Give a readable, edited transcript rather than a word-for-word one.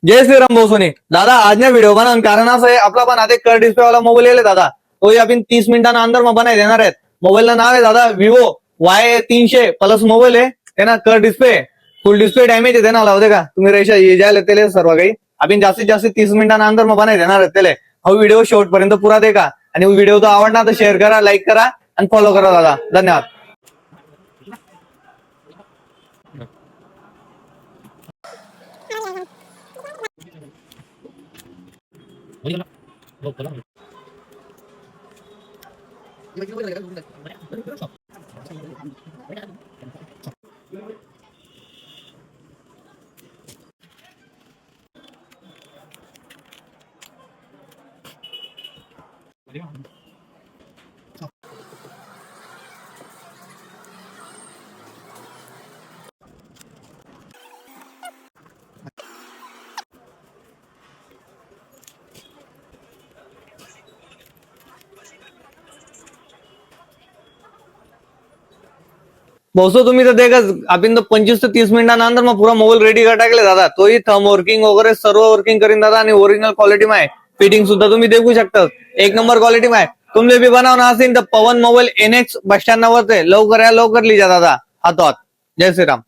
जय श्रीराम भाऊ सोनी दादा. आज ना व्हिडिओ बनवून कारण असं आहे, आपला पण आता कर डिस्प्ले वाला मोबाईल येले दादा. तो आपण 30 मिनिटांना अंदर मग बनाय देणार आहेत. मोबाईलचं नाव आहे दादा विवो Y300 प्लस मोबाईल आहे. त्यांना कर डिस्प्ले फुल डिस्प्ले डॅमेज आहे. त्यांना लावते का तुम्ही रेषा जायला त्याला सर्व काही आपण जास्तीत जास्त 30 मिनिटांना अंदर मग बनाय देणार आहेत त्याला. हा व्हिडिओ शेवट पर्यंत पुरा दे का. आणि व्हिडिओ तो आवडला तर शेअर करा, लाईक करा आणि फॉलो करा दादा. धन्यवाद. बहुसो तुम्ही तर देखा आपण तर 25 ते 30 मिनिटांनंतर मग पुरा मोबाईल रेडी कर टाकले दादा. तोही थंब वर्किंग वगैरे सर्व वर्किंग करीन दादा. आणि ओरिजिनल क्वालिटी मा आहे. फिटिंग सुद्धा तुम्ही देखू शकता. एक नंबर क्वालिटी मा आहे. तुमले बी बनवणार असेल तर पवन मोबाईल NX बस स्टँड वर लवकर या लवकर लिजा दादा हातोहात. जय श्रीराम.